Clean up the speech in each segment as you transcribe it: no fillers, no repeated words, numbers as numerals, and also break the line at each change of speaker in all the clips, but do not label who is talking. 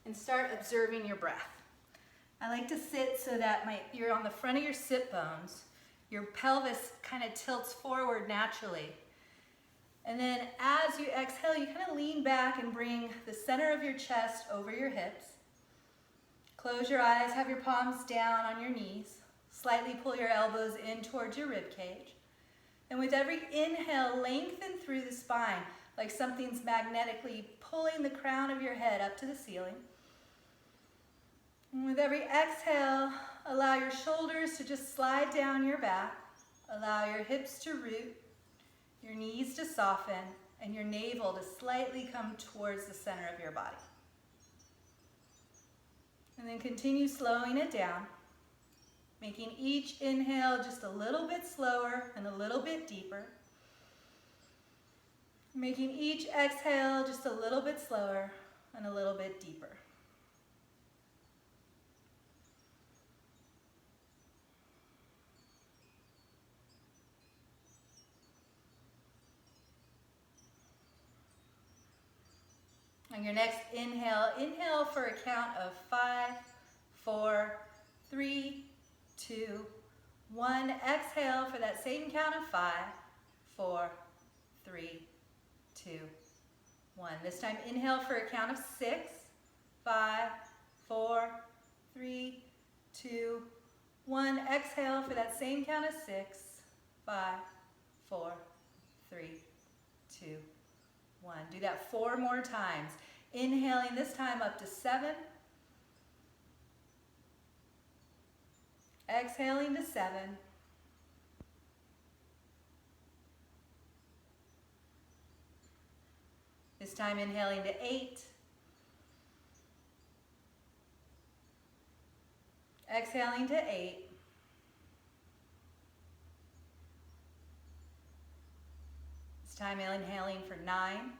and start observing your breath. I like to sit so that you're on the front of your sit bones. Your pelvis kind of tilts forward naturally. And then as you exhale, you kind of lean back and bring the center of your chest over your hips. Close your eyes, have your palms down on your knees. Slightly pull your elbows in towards your rib cage. And with every inhale, lengthen through the spine, like something's magnetically pulling the crown of your head up to the ceiling. And with every exhale, allow your shoulders to just slide down your back. Allow your hips to root, your knees to soften, and your navel to slightly come towards the center of your body. And then continue slowing it down, making each inhale just a little bit slower and a little bit deeper. Making each exhale just a little bit slower and a little bit deeper. On your next inhale, inhale for a count of 5, 4, 3, 2, 1. Exhale for that same count of 5, 4, 3, 2, 1. This time inhale for a count of 6, 5, 4, 3, 2, 1. Exhale for that same count of 6, 5, 4, 3, 2, 1. Do that 4 more times. Inhaling this time up to 7. Exhaling to 7. This time inhaling to 8. Exhaling to 8. This time inhaling for 9.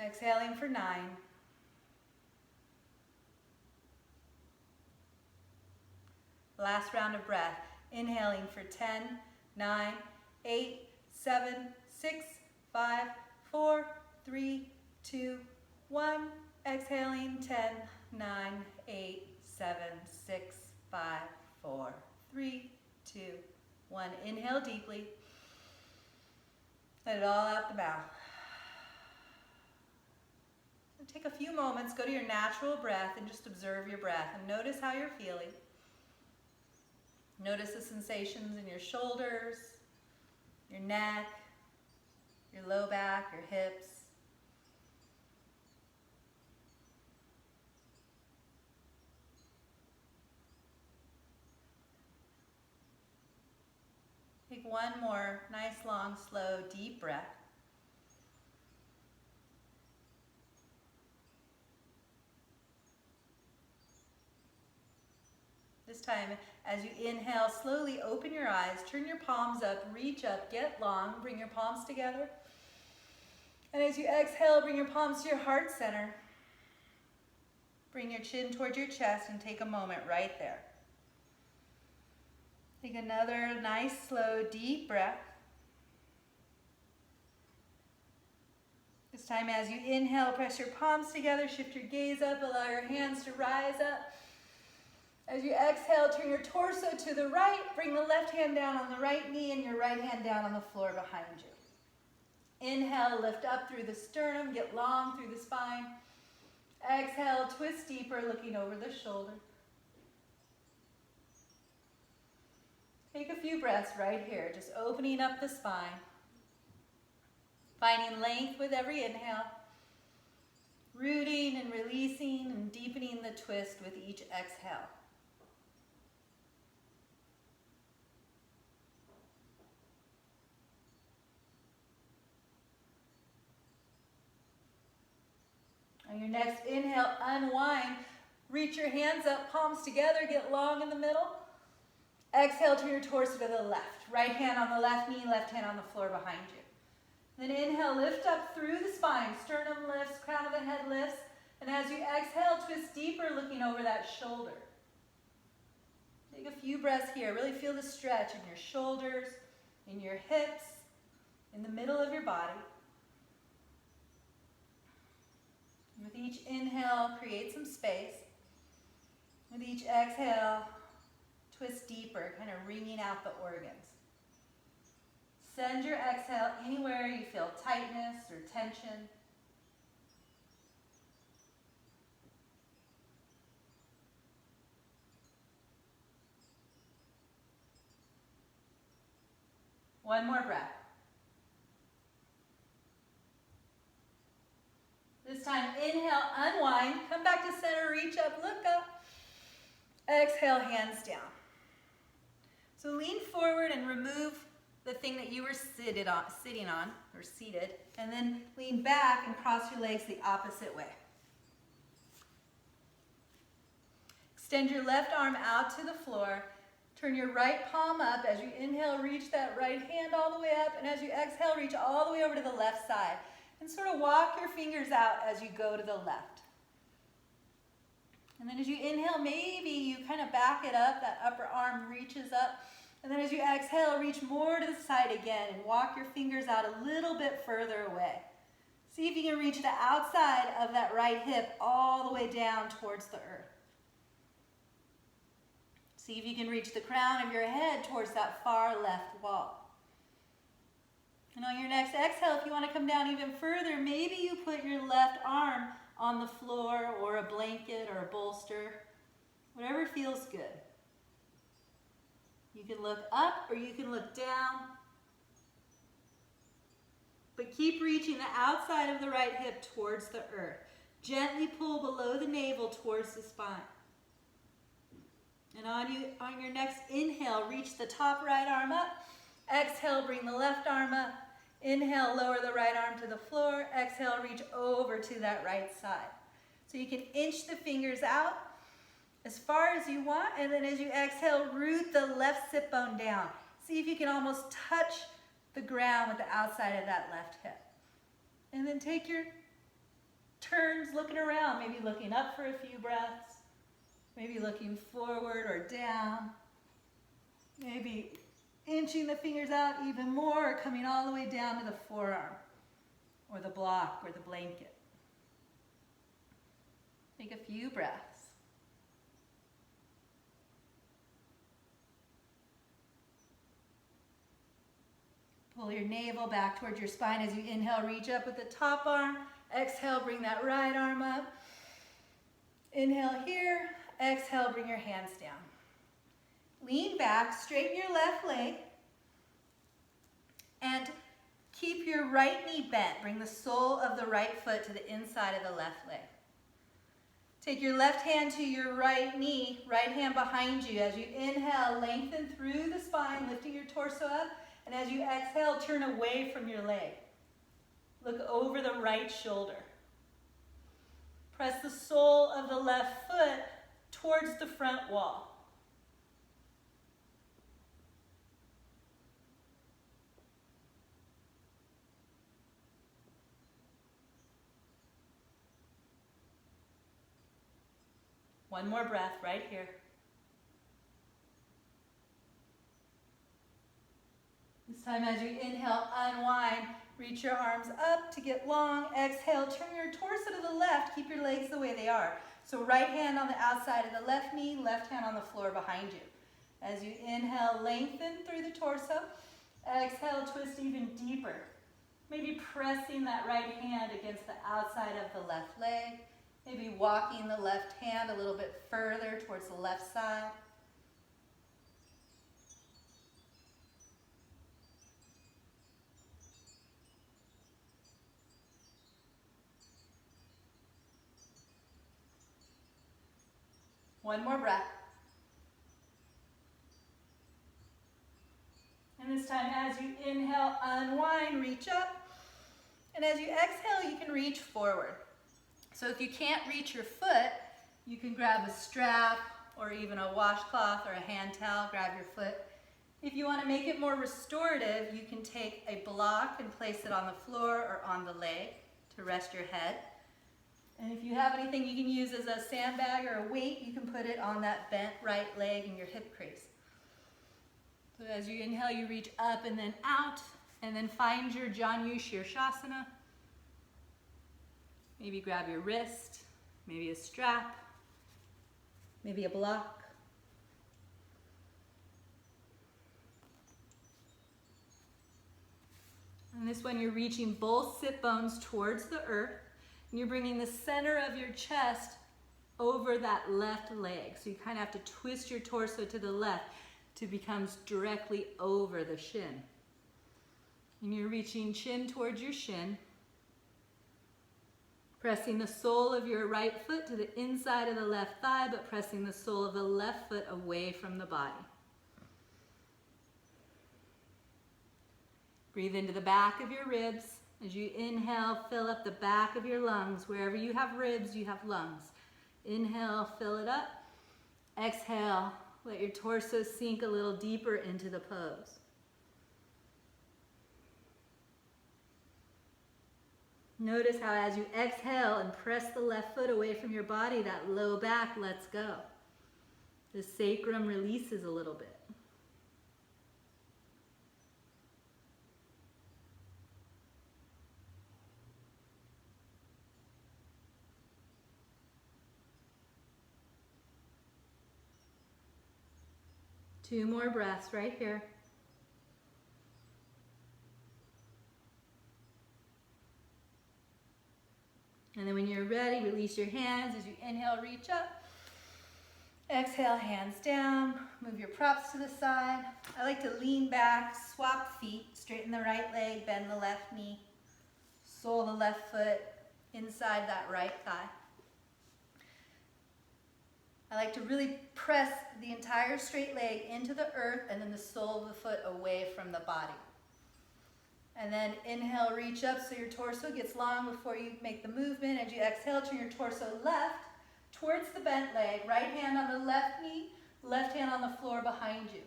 Exhaling for 9. Last round of breath. Inhaling for 10, 9, 8, 7, 6, 5, 4, 3, 2, 1. Exhaling 10, 9, 8, 7, 6, 5, 4, 3, 2, 1. Inhale deeply. Let it all out the mouth. Take a few moments, go to your natural breath and just observe your breath and notice how you're feeling. Notice the sensations in your shoulders, your neck, your low back, your hips. Take one more nice, long, slow, deep breath. This time, as you inhale, slowly open your eyes, turn your palms up, reach up, get long, bring your palms together. And as you exhale, bring your palms to your heart center. Bring your chin towards your chest and take a moment right there. Take another nice, slow, deep breath. This time, as you inhale, press your palms together, shift your gaze up, allow your hands to rise up. As you exhale, turn your torso to the right, bring the left hand down on the right knee and your right hand down on the floor behind you. Inhale, lift up through the sternum, get long through the spine. Exhale, twist deeper, looking over the shoulder. Take a few breaths right here, just opening up the spine. Finding length with every inhale. Rooting and releasing and deepening the twist with each exhale. On your next inhale, unwind. Reach your hands up, palms together, get long in the middle. Exhale, turn your torso to the left. Right hand on the left knee, left hand on the floor behind you. Then inhale, lift up through the spine. Sternum lifts, crown of the head lifts. And as you exhale, twist deeper, looking over that shoulder. Take a few breaths here. Really feel the stretch in your shoulders, in your hips, in the middle of your body. With each inhale, create some space. With each exhale, twist deeper, kind of wringing out the organs. Send your exhale anywhere you feel tightness or tension. One more breath. This time, inhale, unwind, come back to center, reach up, look up. Exhale, hands down. So lean forward and remove the thing that you were sitting on, or seated, and then lean back and cross your legs the opposite way. Extend your left arm out to the floor. Turn your right palm up. As you inhale, reach that right hand all the way up, and as you exhale, reach all the way over to the left side. And sort of walk your fingers out as you go to the left. And then as you inhale, maybe you kind of back it up, that upper arm reaches up. And then as you exhale, reach more to the side again and walk your fingers out a little bit further away. See if you can reach the outside of that right hip all the way down towards the earth. See if you can reach the crown of your head towards that far left wall. And on your next exhale, if you want to come down even further, maybe you put your left arm on the floor or a blanket or a bolster, whatever feels good. You can look up or you can look down, but keep reaching the outside of the right hip towards the earth. Gently pull below the navel towards the spine. And on your next inhale, reach the top right arm up. Exhale, bring the left arm up. Inhale, lower the right arm to the floor. Exhale, reach over to that right side. So you can inch the fingers out as far as you want, and then as you exhale, root the left sit bone down. See if you can almost touch the ground with the outside of that left hip. And then take your turns looking around, maybe looking up for a few breaths, maybe looking forward or down, maybe inching the fingers out even more, or coming all the way down to the forearm, or the block, or the blanket. Take a few breaths. Pull your navel back towards your spine as you inhale, reach up with the top arm. Exhale, bring that right arm up. Inhale here. Exhale, bring your hands down. Lean back, straighten your left leg, and keep your right knee bent. Bring the sole of the right foot to the inside of the left leg. Take your left hand to your right knee, right hand behind you. As you inhale, lengthen through the spine, lifting your torso up. And as you exhale, turn away from your leg. Look over the right shoulder. Press the sole of the left foot towards the front wall. One more breath right here. This time as you inhale, unwind, reach your arms up to get long. Exhale, turn your torso to the left. Keep your legs the way they are. So right hand on the outside of the left knee, left hand on the floor behind you. As you inhale, lengthen through the torso. Exhale, twist even deeper. Maybe pressing that right hand against the outside of the left leg. Maybe walking the left hand a little bit further towards the left side. One more breath. And this time as you inhale, unwind, reach up. And as you exhale, you can reach forward. So if you can't reach your foot, you can grab a strap or even a washcloth or a hand towel, grab your foot. If you want to make it more restorative, you can take a block and place it on the floor or on the leg to rest your head. And if you have anything you can use as a sandbag or a weight, you can put it on that bent right leg and your hip crease. So as you inhale, you reach up and then out, and then find your Janu Shirshasana. Maybe grab your wrist, maybe a strap, maybe a block. And this one, you're reaching both sit bones towards the earth, and you're bringing the center of your chest over that left leg. So you kind of have to twist your torso to the left to become directly over the shin. And you're reaching chin towards your shin, pressing the sole of your right foot to the inside of the left thigh, but pressing the sole of the left foot away from the body. Breathe into the back of your ribs. As you inhale, fill up the back of your lungs. Wherever you have ribs, you have lungs. Inhale, fill it up. Exhale, let your torso sink a little deeper into the pose. Notice how as you exhale and press the left foot away from your body, that low back lets go. The sacrum releases a little bit. Two more breaths right here. And then when you're ready, release your hands as you inhale, reach up. Exhale, hands down. Move your props to the side. I like to lean back, swap feet, straighten the right leg, bend the left knee, sole the left foot inside that right thigh. I like to really press the entire straight leg into the earth and then the sole of the foot away from the body. And then inhale, reach up so your torso gets long before you make the movement. As you exhale, turn your torso left towards the bent leg. Right hand on the left knee, left hand on the floor behind you.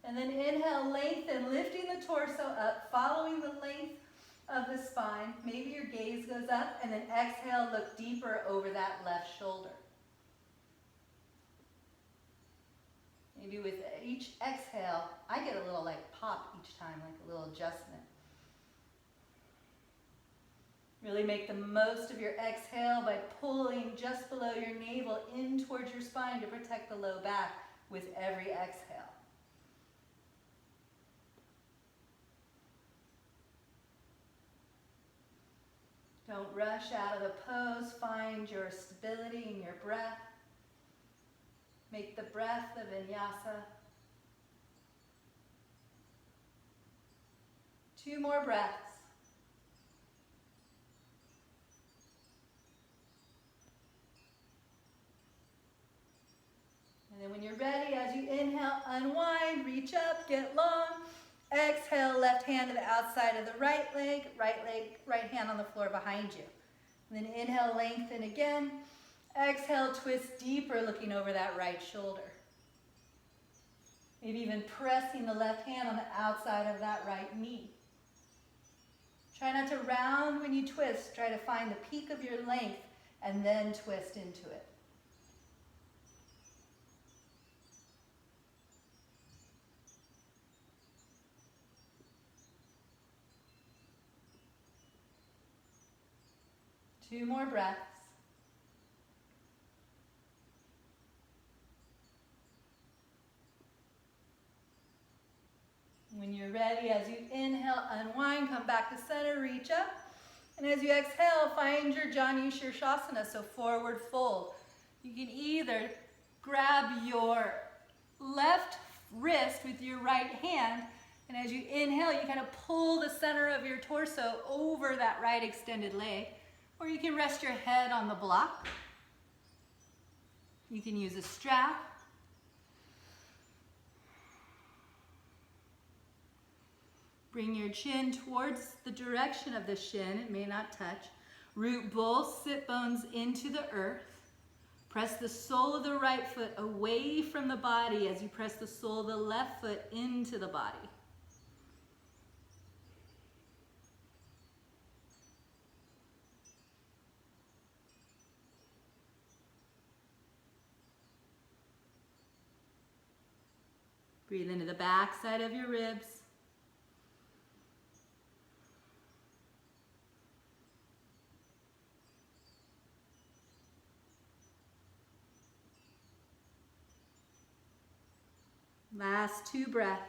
And then inhale, lengthen, lifting the torso up, following the length of the spine. Maybe your gaze goes up, and then exhale, look deeper over that left shoulder. Maybe with each exhale, I get a little like pop each time, like a little adjustment. Really make the most of your exhale by pulling just below your navel in towards your spine to protect the low back with every exhale. Don't rush out of the pose. Find your stability in your breath. Make the breath the vinyasa. 2 more breaths. And then when you're ready, as you inhale, unwind, reach up, get long. Exhale, left hand to the outside of the right leg, right hand on the floor behind you. And then inhale, lengthen again. Exhale, twist deeper, looking over that right shoulder. Maybe even pressing the left hand on the outside of that right knee. Try not to round when you twist. Try to find the peak of your length and then twist into it. Two more breaths. When you're ready, as you inhale, unwind, come back to center, reach up. And as you exhale, find your Janu Shirshasana, so forward fold. You can either grab your left wrist with your right hand, and as you inhale, you kind of pull the center of your torso over that right extended leg, or you can rest your head on the block. You can use a strap. Bring your chin towards the direction of the shin. It may not touch. Root both sit bones into the earth. Press the sole of the right foot away from the body as you press the sole of the left foot into the body. Breathe into the back side of your ribs. Last 2 breaths.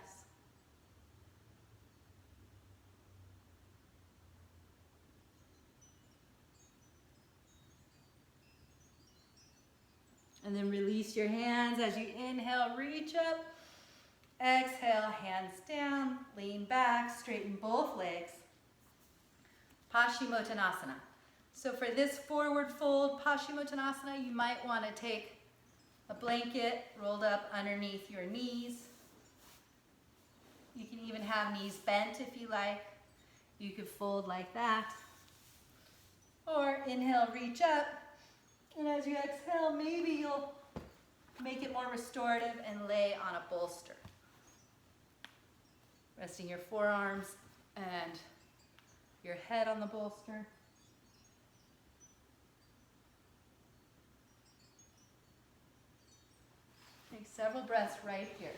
And then release your hands as you inhale, reach up. Exhale, hands down, lean back, straighten both legs. Paschimottanasana. So for this forward fold, Paschimottanasana, you might want to take a blanket rolled up underneath your knees. You can even have knees bent if you like. You could fold like that. Or inhale, reach up. And as you exhale, maybe you'll make it more restorative and lay on a bolster. Resting your forearms and your head on the bolster. Take several breaths right here.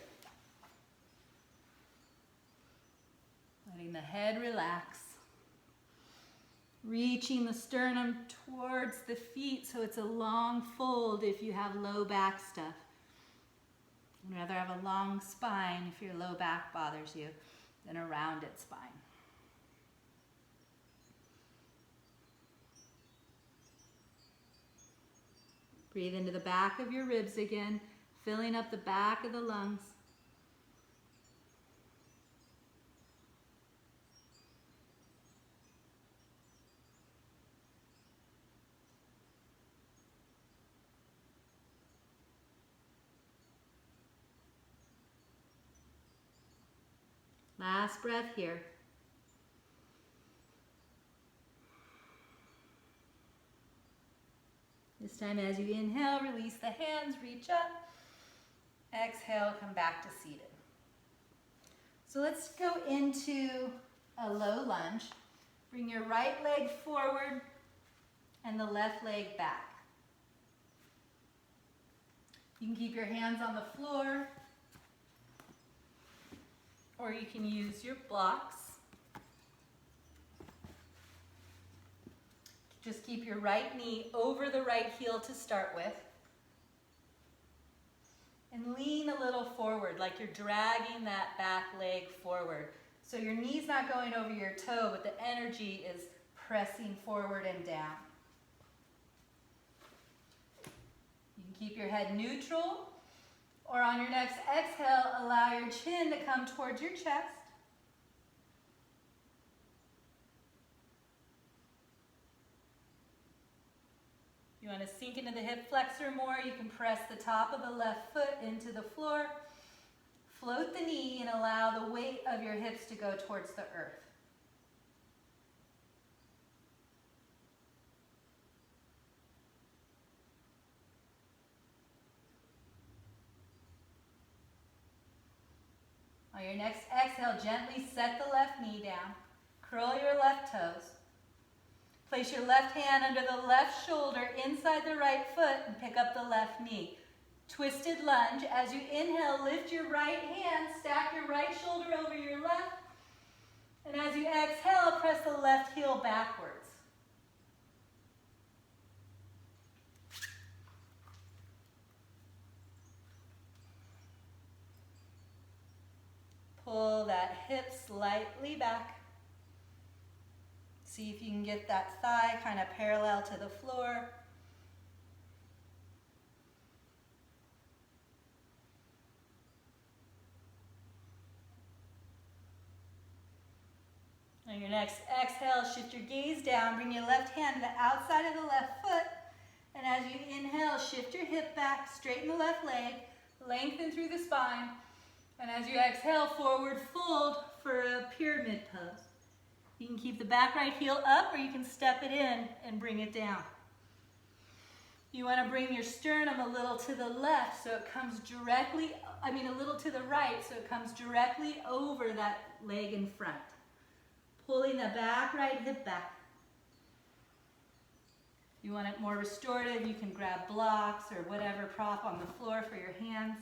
Letting the head relax. Reaching the sternum towards the feet so it's a long fold if you have low back stuff. I'd rather have a long spine if your low back bothers you than a rounded spine. Breathe into the back of your ribs again, filling up the back of the lungs. Last breath here. This time as you inhale, release the hands, reach up. Exhale, come back to seated. So let's go into a low lunge. Bring your right leg forward and the left leg back. You can keep your hands on the floor, or you can use your blocks. Just keep your right knee over the right heel to start with. And lean a little forward, like you're dragging that back leg forward. So your knee's not going over your toe, but the energy is pressing forward and down. You can keep your head neutral, or on your next exhale, allow your chin to come towards your chest. You want to sink into the hip flexor more, you can press the top of the left foot into the floor. Float the knee and allow the weight of your hips to go towards the earth. On your next exhale, gently set the left knee down. Curl your left toes. Place your left hand under the left shoulder inside the right foot and pick up the left knee. Twisted lunge. As you inhale, lift your right hand, stack your right shoulder over your left. And as you exhale, press the left heel backwards. Pull that hip slightly back. See if you can get that thigh kind of parallel to the floor. On your next exhale, shift your gaze down. Bring your left hand to the outside of the left foot. And as you inhale, shift your hip back, straighten the left leg, lengthen through the spine. And as you exhale, forward fold for a pyramid pose. You can keep the back right heel up, or you can step it in and bring it down. You want to bring your sternum a little to the left so it comes directly, a little to the right so it comes directly over that leg in front. Pulling the back right hip back. You want it more restorative, you can grab blocks or whatever prop on the floor for your hands.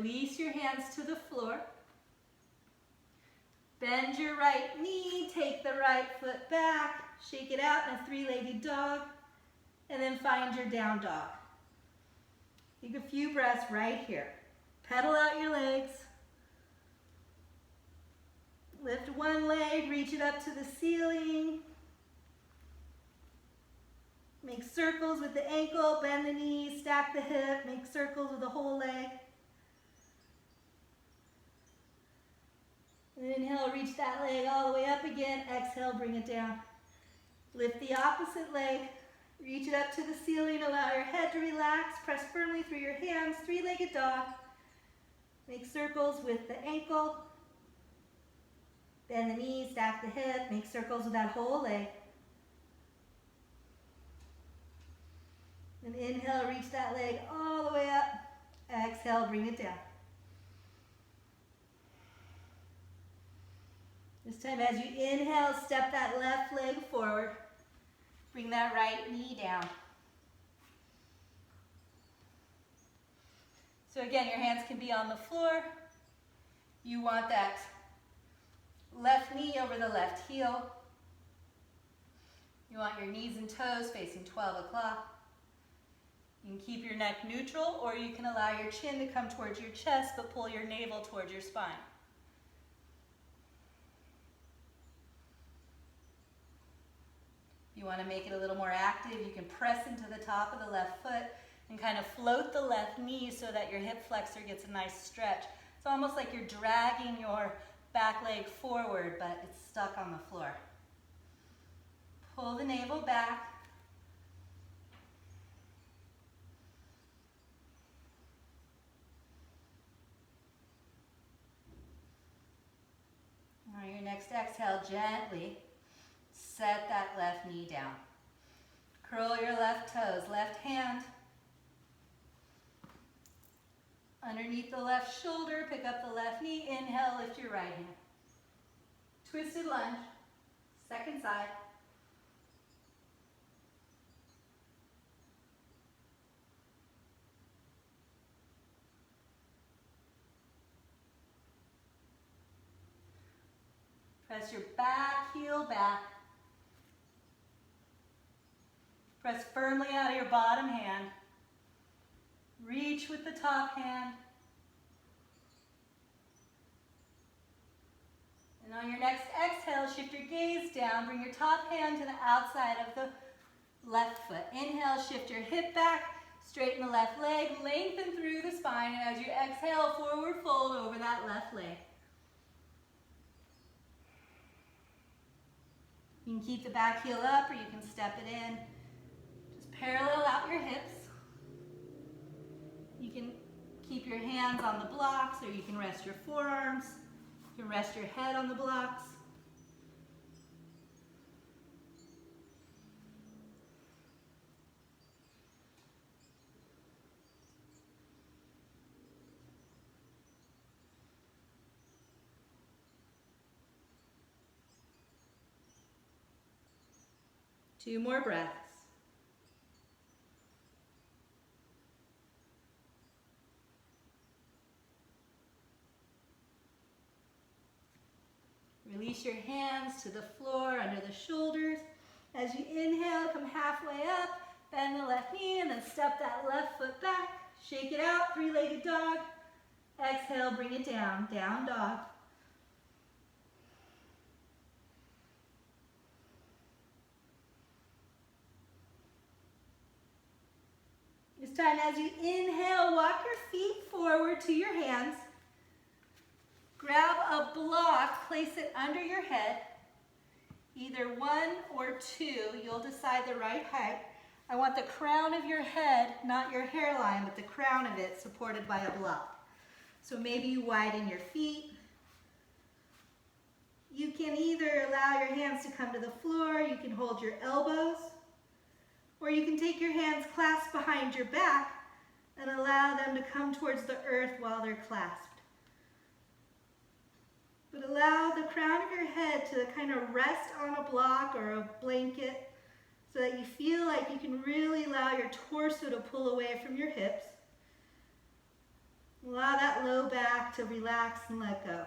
release your hands to the floor. Bend your right knee, take the right foot back, shake it out in a three-legged dog, and then find your down dog. Take a few breaths right here. Pedal out your legs. Lift one leg, reach it up to the ceiling. Make circles with the ankle, bend the knee, stack the hip, make circles with the whole leg. And inhale, reach that leg all the way up again. Exhale, bring it down. Lift the opposite leg, reach it up to the ceiling, allow your head to relax, press firmly through your hands, three-legged dog. Make circles with the ankle, bend the knee, stack the hip, make circles with that whole leg. And inhale, reach that leg all the way up. Exhale, bring it down. This time as you inhale, step that left leg forward. Bring that right knee down. So again, your hands can be on the floor. You want that left knee over the left heel. You want your knees and toes facing 12 o'clock. You can keep your neck neutral, or you can allow your chin to come towards your chest, but pull your navel towards your spine. If you want to make it a little more active, you can press into the top of the left foot and kind of float the left knee so that your hip flexor gets a nice stretch. It's almost like you're dragging your back leg forward, but it's stuck on the floor. Pull the navel back. On your next exhale, gently set that left knee down. Curl your left toes, left hand underneath the left shoulder, pick up the left knee, inhale, lift your right hand. Twisted lunge, second side. Press your back heel back. Press firmly out of your bottom hand. Reach with the top hand. And on your next exhale, shift your gaze down. Bring your top hand to the outside of the left foot. Inhale, shift your hip back. Straighten the left leg. Lengthen through the spine. And as you exhale, forward fold over that left leg. You can keep the back heel up, or you can step it in. Just parallel out your hips. You can keep your hands on the blocks, or you can rest your forearms. You can rest your head on the blocks. Two more breaths. Release your hands to the floor under the shoulders. As you inhale, come halfway up, bend the left knee, and then step that left foot back. Shake it out, three-legged dog. Exhale, bring it down, down dog. This time, as you inhale, walk your feet forward to your hands. Grab a block, place it under your head, either one or two. You'll decide the right height. I want the crown of your head, not your hairline, but the crown of it supported by a block. So maybe you widen your feet. You can either allow your hands to come to the floor, you can hold your elbows, or you can take your hands clasped behind your back and allow them to come towards the earth while they're clasped. But allow the crown of your head to kind of rest on a block or a blanket so that you feel like you can really allow your torso to pull away from your hips. Allow that low back to relax and let go.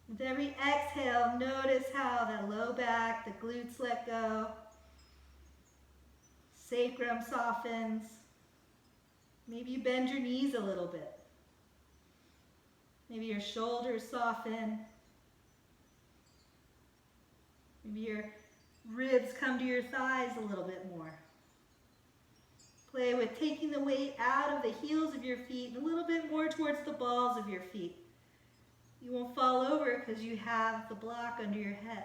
With every exhale, notice how that low back, the glutes let go, sacrum softens. Maybe you bend your knees a little bit. Maybe your shoulders soften. Maybe your ribs come to your thighs a little bit more. Play with taking the weight out of the heels of your feet and a little bit more towards the balls of your feet. You won't fall over because you have the block under your head.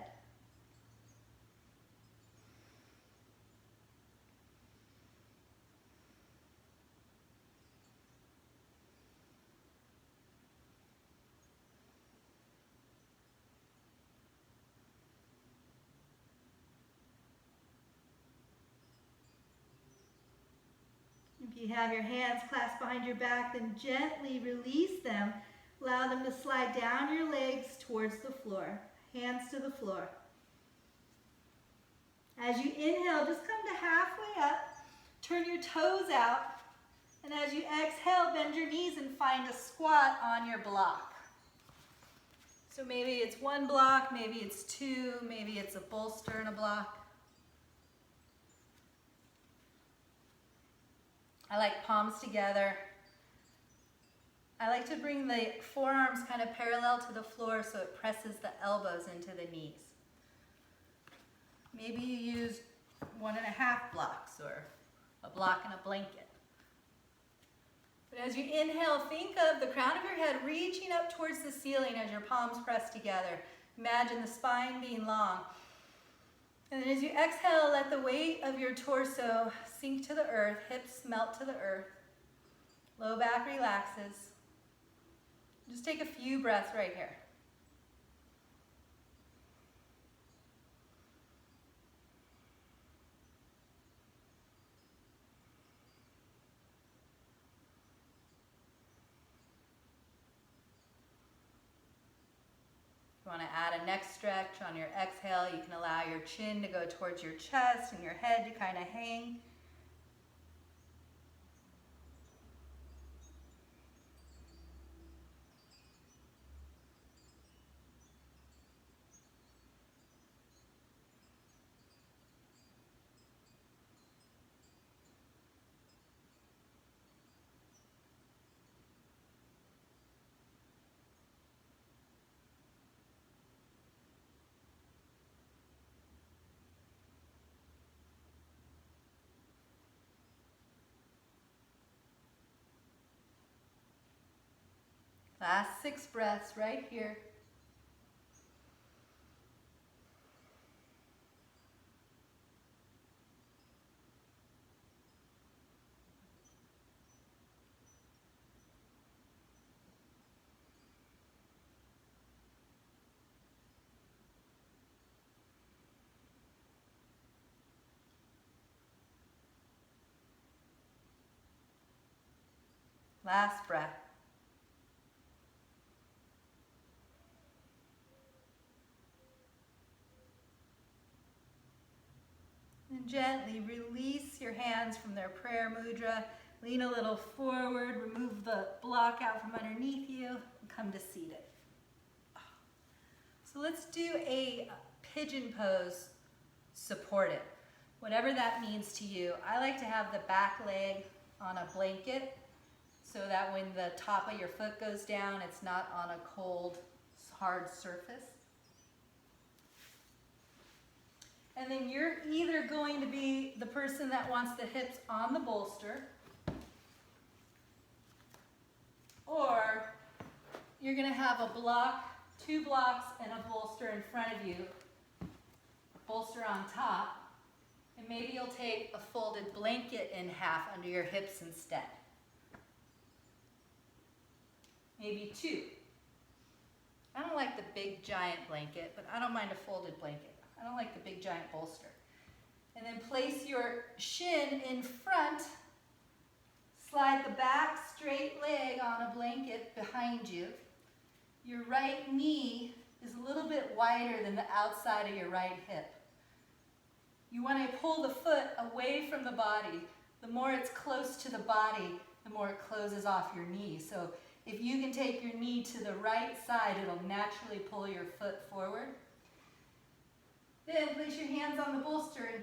If you have your hands clasped behind your back, then gently release them. Allow them to slide down your legs towards the floor. Hands to the floor. As you inhale, just come to halfway up. Turn your toes out. And as you exhale, bend your knees and find a squat on your block. So maybe it's one block, maybe it's two, maybe it's a bolster and a block. I like palms together. I like to bring the forearms kind of parallel to the floor so it presses the elbows into the knees. Maybe you use 1.5 blocks or a block and a blanket. But as you inhale, think of the crown of your head reaching up towards the ceiling as your palms press together. Imagine the spine being long. And then as you exhale, let the weight of your torso sink to the earth, hips melt to the earth. Low back relaxes. Just take a few breaths right here. If you want to add a neck stretch on your exhale, you can allow your chin to go towards your chest and your head to kind of hang. Last 6 breaths right here. Last breath. And gently release your hands from their prayer mudra. Lean a little forward, remove the block out from underneath you, and come to seated. So let's do a pigeon pose supported. Whatever that means to you. I like to have the back leg on a blanket so that when the top of your foot goes down, it's not on a cold, hard surface. And then you're either going to be the person that wants the hips on the bolster, or you're going to have a block, 2 blocks, and a bolster in front of you, bolster on top, and maybe you'll take a folded blanket in half under your hips instead. Maybe 2. I don't like the big giant blanket, but I don't mind a folded blanket. I don't like the big giant bolster. And then place your shin in front, slide the back straight leg on a blanket behind you. Your right knee is a little bit wider than the outside of your right hip. You want to pull the foot away from the body. The more it's close to the body, the more it closes off your knee. So if you can take your knee to the right side, it'll naturally pull your foot forward. Then place your hands on the bolster and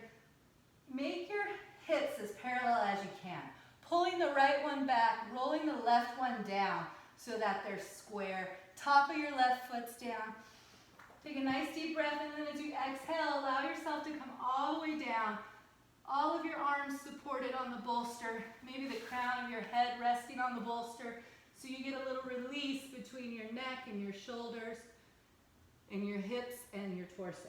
make your hips as parallel as you can. Pulling the right one back, rolling the left one down so that they're square. Top of your left foot's down. Take a nice deep breath, and then as you exhale, allow yourself to come all the way down. All of your arms supported on the bolster, maybe the crown of your head resting on the bolster, so you get a little release between your neck and your shoulders and your hips and your torso.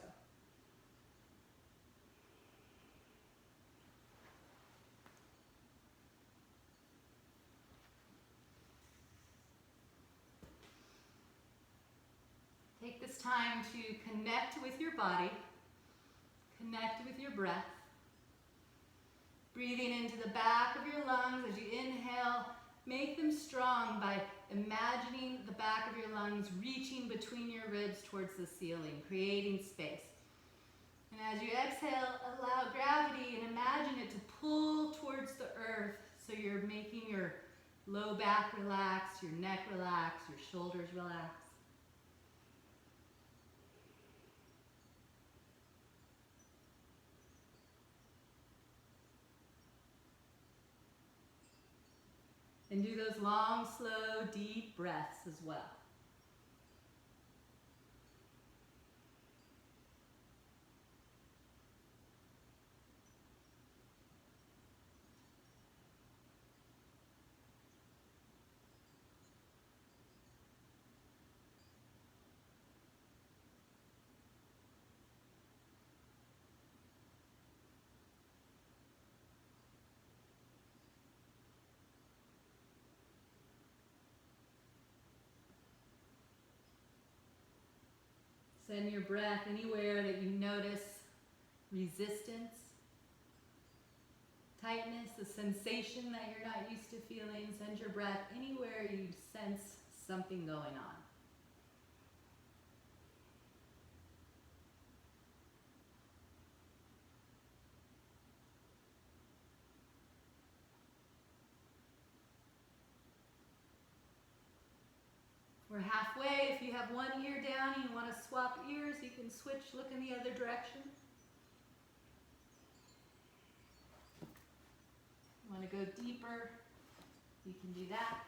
Take this time to connect with your body, connect with your breath. Breathing into the back of your lungs as you inhale, make them strong by imagining the back of your lungs reaching between your ribs towards the ceiling, creating space. And as you exhale, allow gravity and imagine it to pull towards the earth, so you're making your low back relax, your neck relax, your shoulders relax. And do those long, slow, deep breaths as well. Send your breath anywhere that you notice resistance, tightness, a sensation that you're not used to feeling. Send your breath anywhere you sense something going on. We're halfway. If you have one ear down and you want to swap ears, you can switch, look in the other direction. You want to go deeper, you can do that.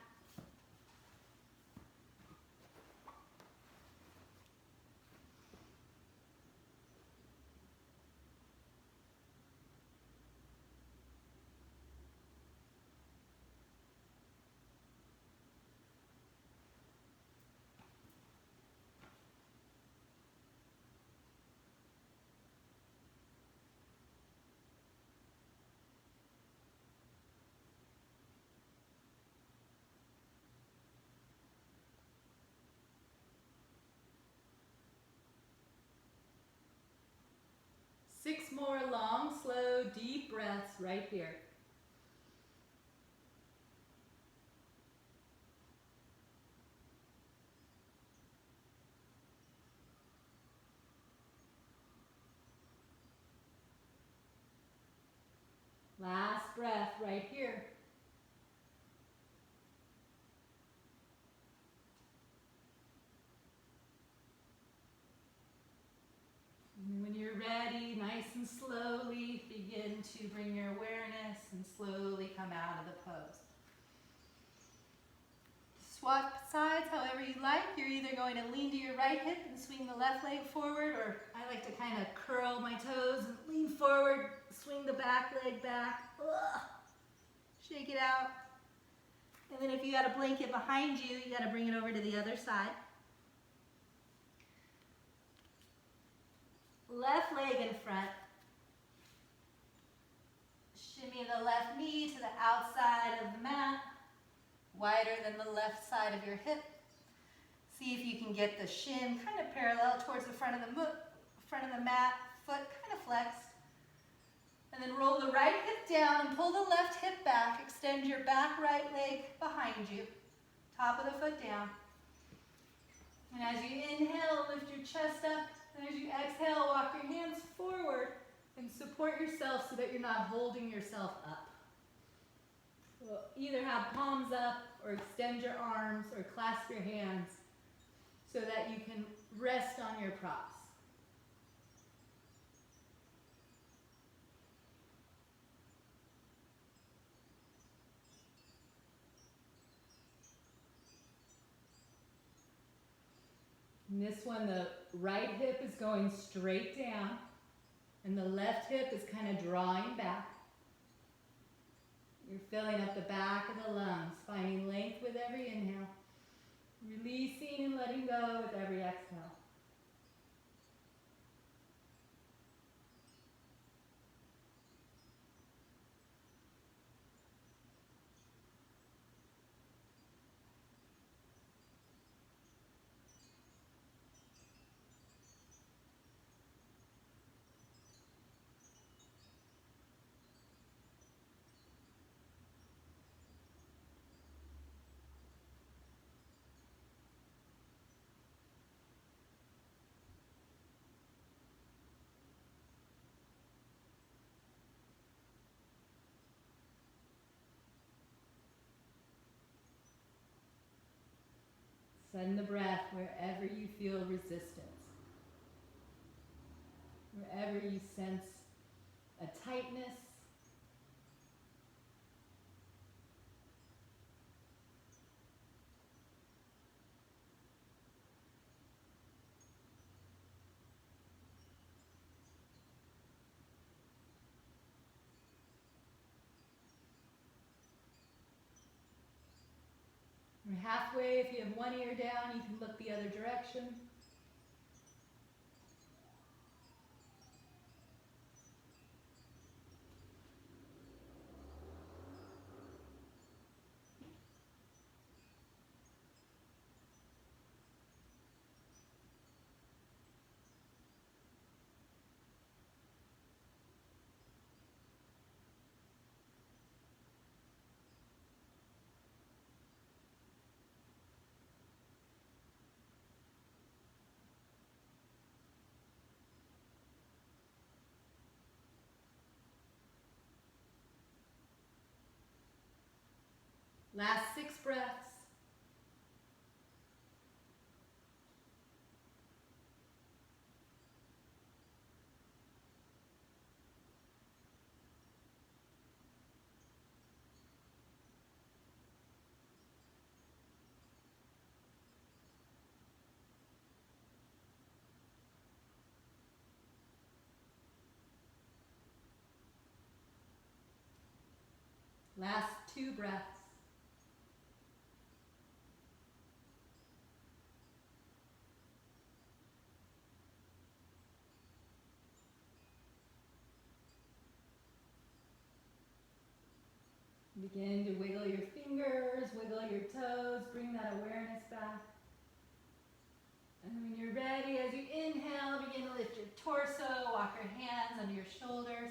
Six more long, slow, deep breaths right here. Last breath right here. And when you're ready, nice and slowly begin to bring your awareness and slowly come out of the pose. Swap sides however you like. You're either going to lean to your right hip and swing the left leg forward, or I like to kind of curl my toes and lean forward, swing the back leg back. Ugh. Shake it out. And then if you got a blanket behind you, you got to bring it over to the other side. Left leg in front. Shimmy the left knee to the outside of the mat, wider than the left side of your hip. See if you can get the shin kind of parallel towards the front of the mat, foot kind of flexed. And then roll the right hip down and pull the left hip back. Extend your back right leg behind you. Top of the foot down. And as you inhale, lift your chest up. And as you exhale, walk your hands forward And support yourself so that you're not holding yourself up. So either have palms up or extend your arms or clasp your hands so that you can rest on your props. In this one, the right hip is going straight down and the left hip is kind of drawing back. You're filling up the back of the lungs, finding length with every inhale, releasing and letting go with every exhale. Send the breath wherever you feel resistance, wherever you sense a tightness. We're halfway. If you have one ear down, you can look the other direction. Last 6 breaths. Last 2 breaths. Begin to wiggle your fingers, wiggle your toes, bring that awareness back. And when you're ready, as you inhale, begin to lift your torso, walk your hands under your shoulders.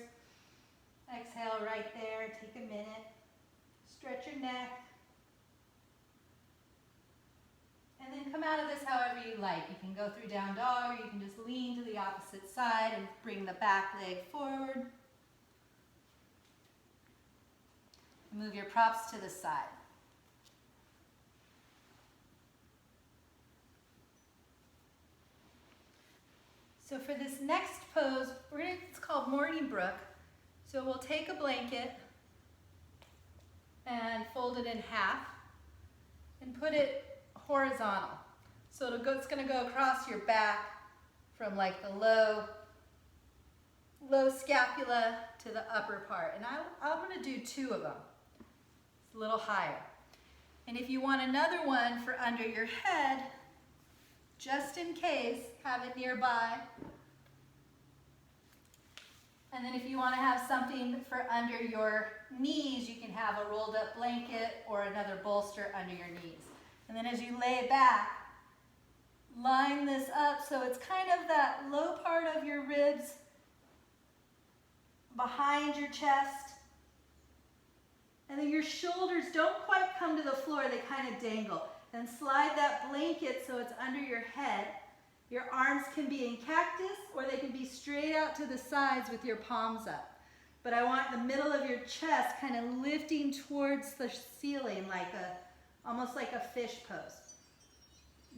Exhale right there, take a minute. Stretch your neck. And then come out of this however you like. You can go through down dog, or you can just lean to the opposite side and bring the back leg forward. Move your props to the side. So for this next pose, it's called Morning Brook. So we'll take a blanket and fold it in half and put it horizontal. So it's going to go across your back from like the low scapula to the upper part. And I'm going to do 2 of them. It's a little higher. And if you want another one for under your head, just in case, have it nearby. And then if you want to have something for under your knees, you can have a rolled up blanket or another bolster under your knees. And then as you lay back, line this up so it's kind of that low part of your ribs behind your chest. And then your shoulders don't quite come to the floor, they kind of dangle. Then slide that blanket so it's under your head. Your arms can be in cactus or they can be straight out to the sides with your palms up. But I want the middle of your chest kind of lifting towards the ceiling like almost like a fish pose.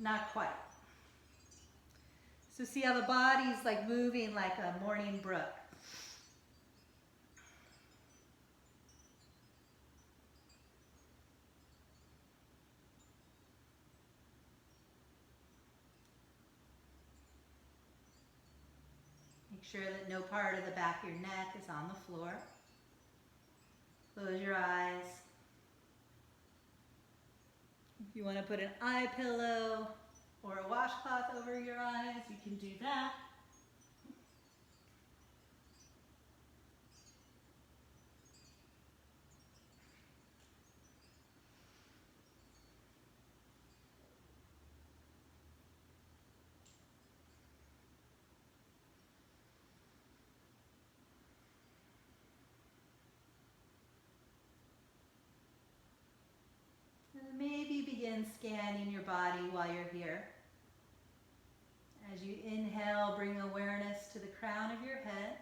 Not quite. So see how the body's like moving like a morning brook. Make sure that no part of the back of your neck is on the floor. Close your eyes. If you want to put an eye pillow or a washcloth over your eyes, you can do that. And maybe begin scanning your body while you're here. As you inhale, bring awareness to the crown of your head.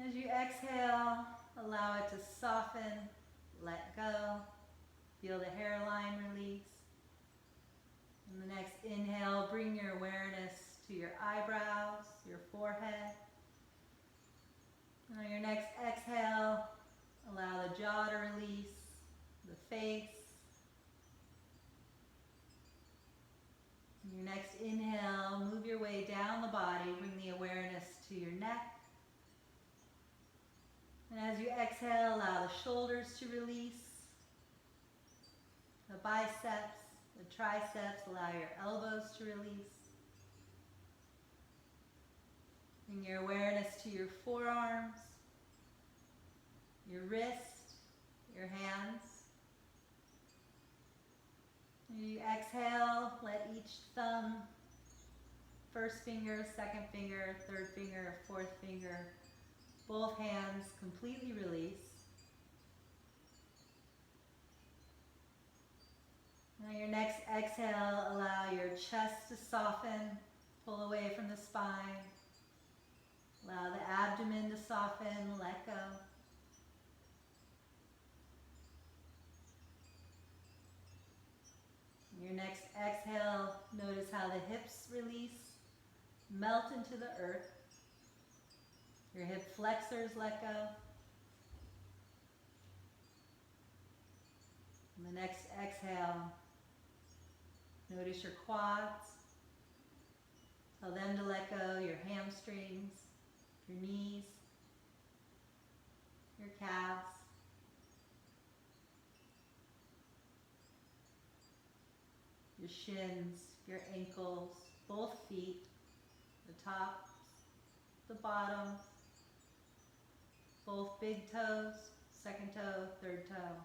As you exhale, allow it to soften, let go. Feel the hairline release. And the next inhale, bring your awareness to your eyebrows, your forehead. And on your next exhale, allow the jaw to release, the face. On your next inhale, move your way down the body, bring the awareness to your neck. And as you exhale, allow the shoulders to release, the biceps, the triceps, allow your elbows to release. Bring your awareness to your forearms, your wrist, your hands. As you exhale, let each thumb, first finger, second finger, third finger, fourth finger, both hands completely release. On your next exhale, allow your chest to soften, pull away from the spine. Allow the abdomen to soften, let go. On your next exhale, notice how the hips release, melt into the earth. Your hip flexors let go. On the next exhale, notice your quads. Tell them to let go, your hamstrings, your knees, your calves. Your shins, your ankles, both feet, the tops, the bottoms, both big toes, second toe, third toe,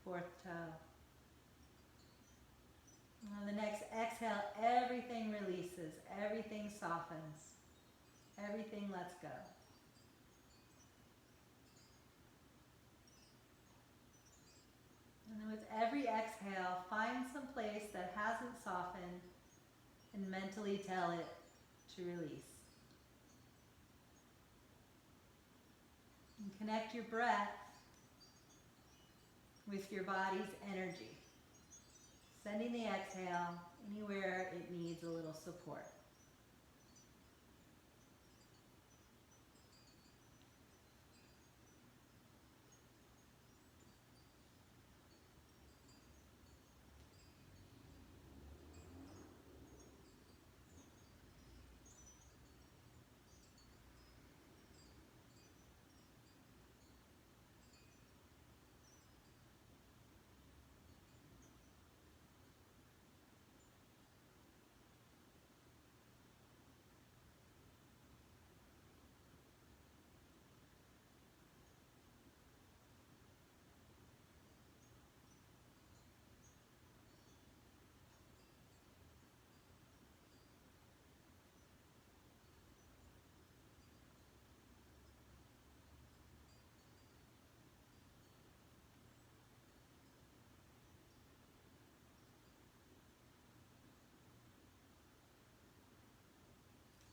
fourth toe. On the next exhale, everything releases, everything softens, everything lets go. And then with every exhale, find some place that hasn't softened and mentally tell it to release. And connect your breath with your body's energy, sending the exhale anywhere it needs a little support.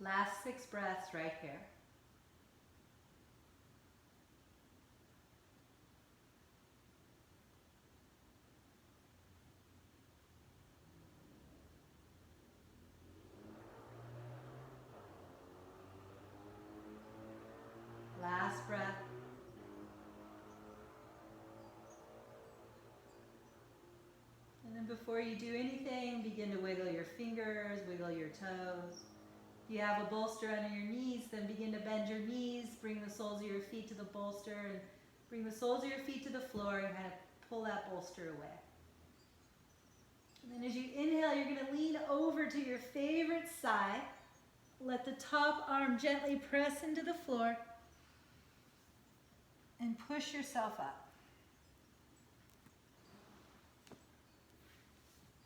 Last 6 breaths right here. Last breath. And then before you do anything, begin to wiggle your fingers, wiggle your toes. If you have a bolster under your knees, then begin to bend your knees, bring the soles of your feet to the bolster, and bring the soles of your feet to the floor and kind of pull that bolster away. And then as you inhale, you're going to lean over to your favorite side. Let the top arm gently press into the floor and push yourself up.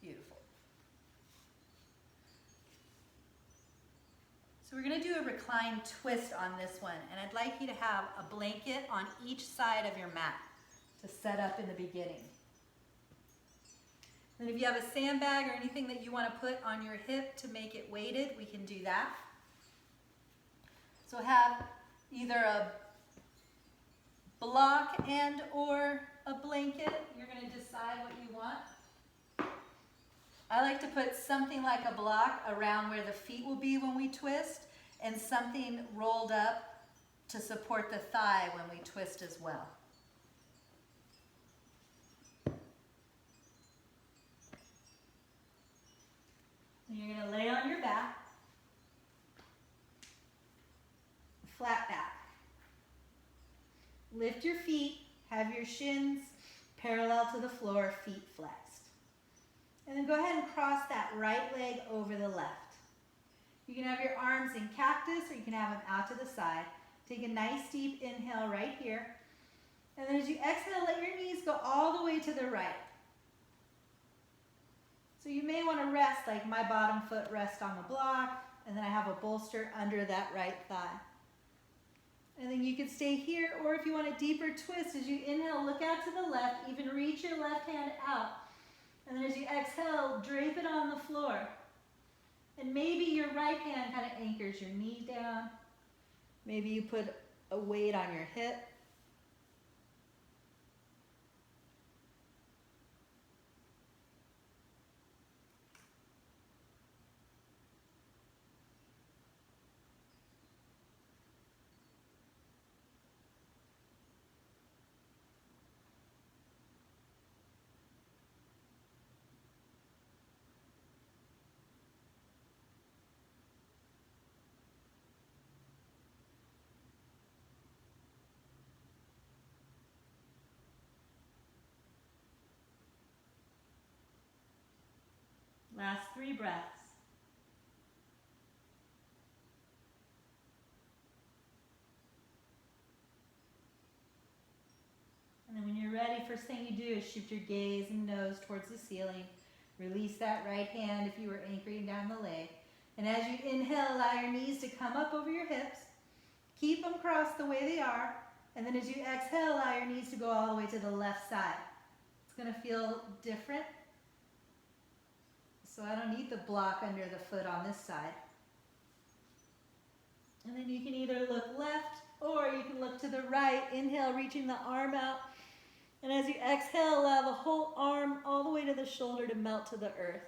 Beautiful. So we're going to do a recline twist on this one, and I'd like you to have a blanket on each side of your mat to set up in the beginning. And if you have a sandbag or anything that you want to put on your hip to make it weighted, we can do that. So have either a block and or a blanket. You're going to decide what you want. I like to put something like a block around where the feet will be when we twist, and something rolled up to support the thigh when we twist as well. And you're going to lay on your back, flat back. Lift your feet, have your shins parallel to the floor, feet flexed. And then go ahead and cross that right leg over the left. You can have your arms in cactus, or you can have them out to the side. Take a nice deep inhale right here. And then as you exhale, let your knees go all the way to the right. So you may want to rest, like my bottom foot rests on the block, and then I have a bolster under that right thigh. And then you can stay here, or if you want a deeper twist, as you inhale, look out to the left, even reach your left hand out. And then as you exhale, drape it on the floor. And maybe your right hand kind of anchors your knee down. Maybe you put a weight on your hip. Last 3 breaths. And then when you're ready, first thing you do is shift your gaze and nose towards the ceiling. Release that right hand if you were anchoring down the leg. And as you inhale, allow your knees to come up over your hips. Keep them crossed the way they are. And then as you exhale, allow your knees to go all the way to the left side. It's going to feel different. So I don't need the block under the foot on this side. And then you can either look left or you can look to the right. Inhale, reaching the arm out. And as you exhale, allow the whole arm all the way to the shoulder to melt to the earth.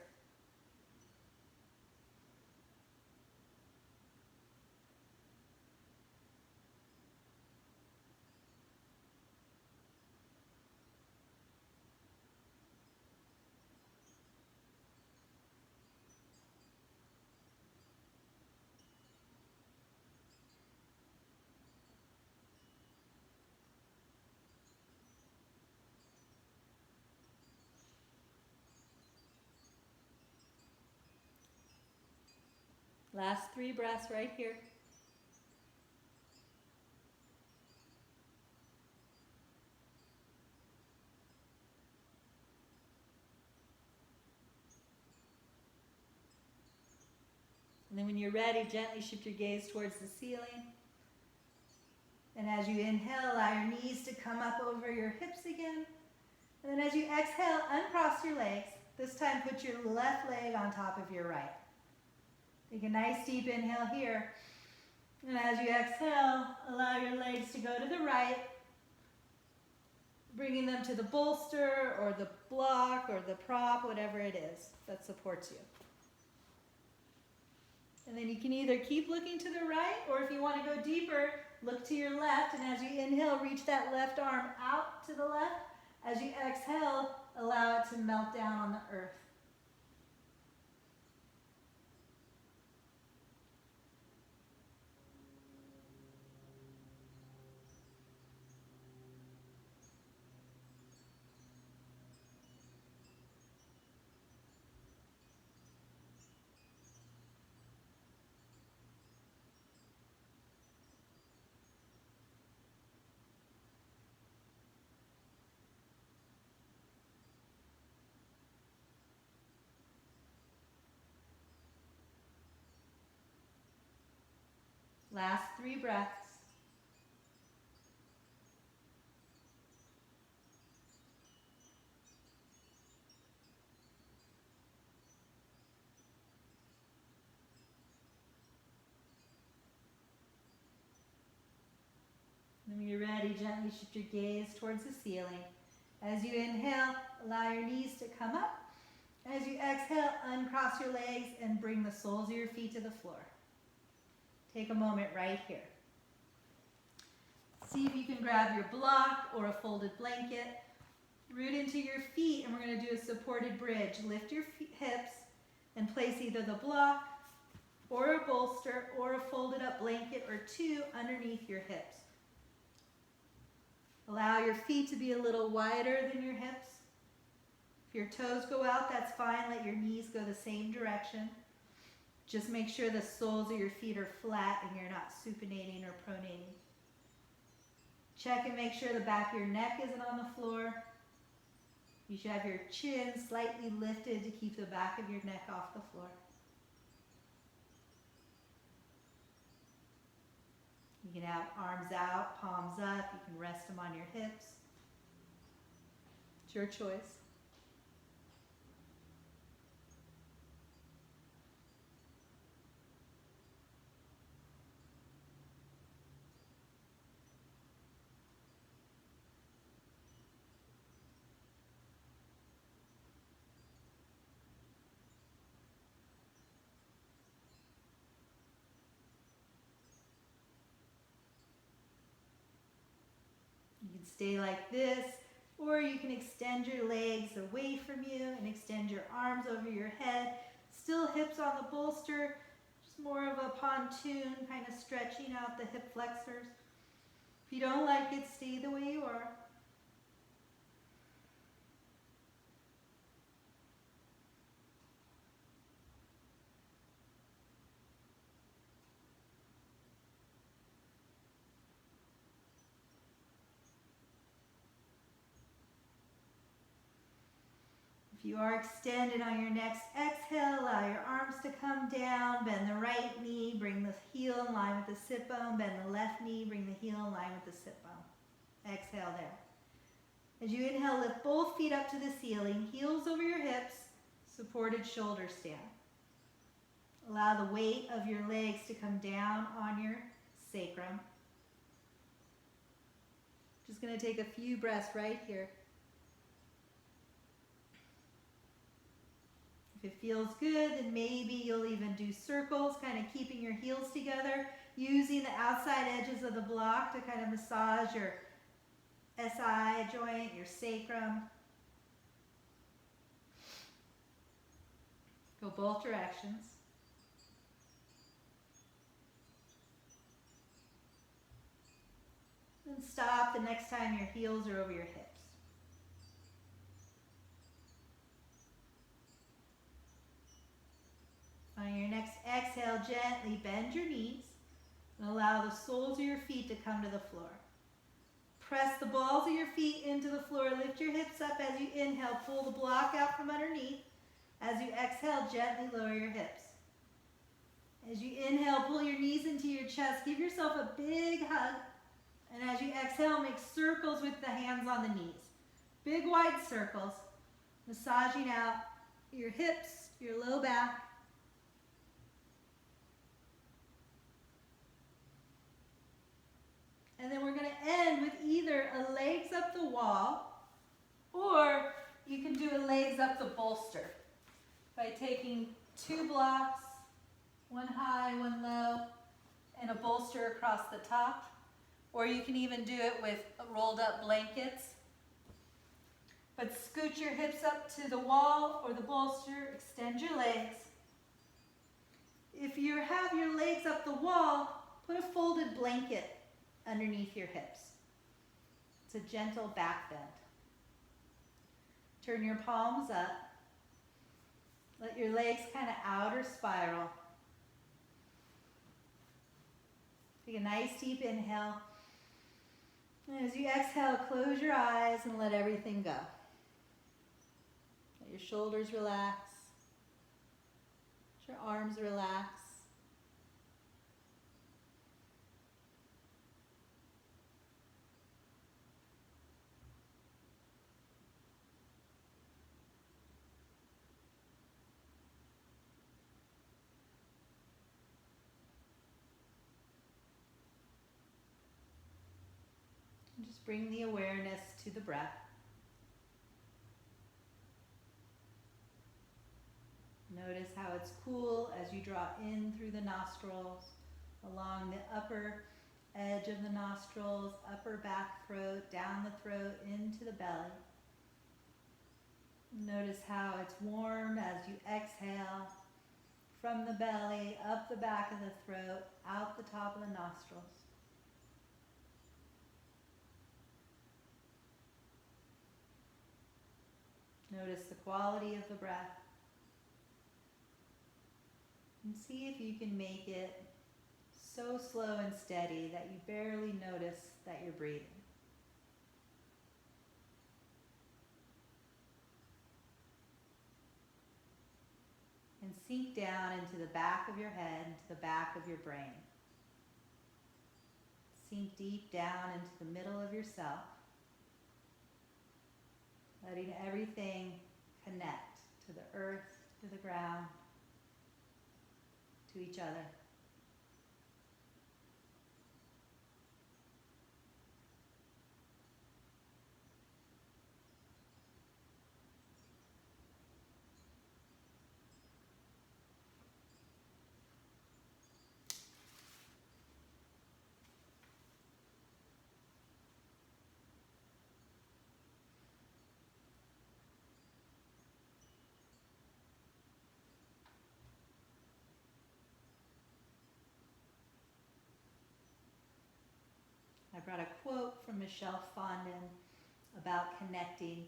Last 3 breaths right here. And then when you're ready, gently shift your gaze towards the ceiling. And as you inhale, allow your knees to come up over your hips again. And then as you exhale, uncross your legs. This time put your left leg on top of your right. Take a nice deep inhale here. And as you exhale, allow your legs to go to the right, bringing them to the bolster or the block or the prop, whatever it is that supports you. And then you can either keep looking to the right, or if you want to go deeper, look to your left. And as you inhale, reach that left arm out to the left. As you exhale, allow it to melt down on the earth. Last 3 breaths. And when you're ready, gently shift your gaze towards the ceiling. As you inhale, allow your knees to come up. As you exhale, uncross your legs and bring the soles of your feet to the floor. Take a moment right here. See if you can grab your block or a folded blanket. Root into your feet, and we're going to do a supported bridge. Lift your hips and place either the block or a bolster or a folded up blanket or 2 underneath your hips. Allow your feet to be a little wider than your hips. If your toes go out, that's fine. Let your knees go the same direction. Just make sure the soles of your feet are flat and you're not supinating or pronating. Check and make sure the back of your neck isn't on the floor. You should have your chin slightly lifted to keep the back of your neck off the floor. You can have arms out, palms up. You can rest them on your hips. It's your choice. You can stay like this, or you can extend your legs away from you and extend your arms over your head. Still hips on the bolster, just more of a pontoon, kind of stretching out the hip flexors. If you don't like it, stay the way you are. If you are extended on your next exhale, allow your arms to come down. Bend the right knee, bring the heel in line with the sit bone. Bend the left knee, bring the heel in line with the sit bone. Exhale there. As you inhale, lift both feet up to the ceiling, heels over your hips, supported shoulder stand. Allow the weight of your legs to come down on your sacrum. Just going to take a few breaths right here. If it feels good, then maybe you'll even do circles, kind of keeping your heels together, using the outside edges of the block to kind of massage your SI joint, your sacrum. Go both directions. And stop the next time your heels are over your hips. On your next exhale, gently bend your knees and allow the soles of your feet to come to the floor. Press the balls of your feet into the floor. Lift your hips up as you inhale. Pull the block out from underneath. As you exhale, gently lower your hips. As you inhale, pull your knees into your chest. Give yourself a big hug. And as you exhale, make circles with the hands on the knees. Big wide circles, massaging out your hips, your low back. wall, or you can do a legs up the bolster by taking 2 blocks, one high, one low, and a bolster across the top. Or you can even do it with rolled up blankets. But scoot your hips up to the wall or the bolster, extend your legs. If you have your legs up the wall, put a folded blanket underneath your hips. It's a gentle back bend. Turn your palms up. Let your legs kind of outer spiral. Take a nice deep inhale. And as you exhale, close your eyes and let everything go. Let your shoulders relax. Let your arms relax. And just bring the awareness to the breath. Notice how it's cool as you draw in through the nostrils, along the upper edge of the nostrils, upper back throat, down the throat, into the belly. Notice how it's warm as you exhale from the belly, up the back of the throat, out the top of the nostrils. Notice the quality of the breath. And see if you can make it so slow and steady that you barely notice that you're breathing. And sink down into the back of your head, into the back of your brain. Sink deep down into the middle of yourself, letting everything connect to the earth, to the ground, to each other. I brought a quote from Michelle Fondin about connecting.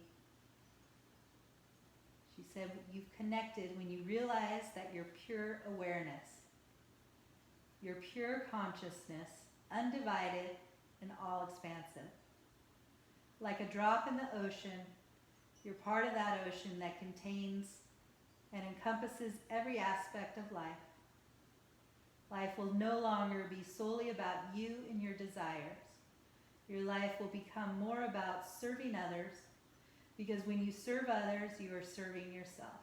She said, "You've connected when you realize that you're pure awareness, you're pure consciousness, undivided and all expansive. Like a drop in the ocean, you're part of that ocean that contains and encompasses every aspect of life. Life will no longer be solely about you and your desires. Your life will become more about serving others, because when you serve others, you are serving yourself."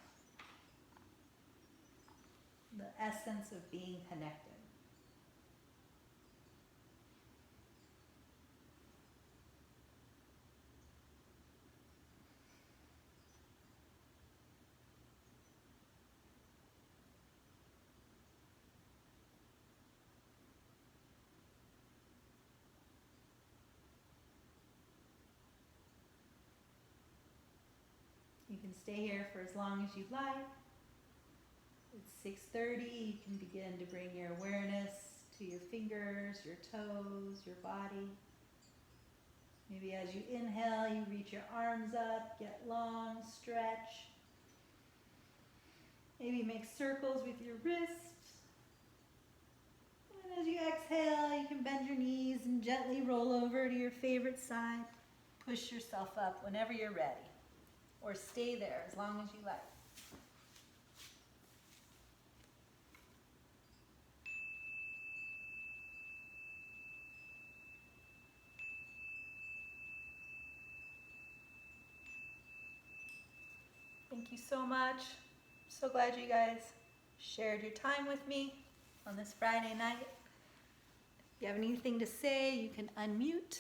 The essence of being connected. You can stay here for as long as you'd like. It's 6:30. You can begin to bring your awareness to your fingers, your toes, your body. Maybe as you inhale, you reach your arms up, get long, stretch. Maybe make circles with your wrists. And as you exhale, you can bend your knees and gently roll over to your favorite side. Push yourself up whenever you're ready. Or stay there as long as you like. Thank you so much. So glad you guys shared your time with me on this Friday night. If you have anything to say, you can unmute.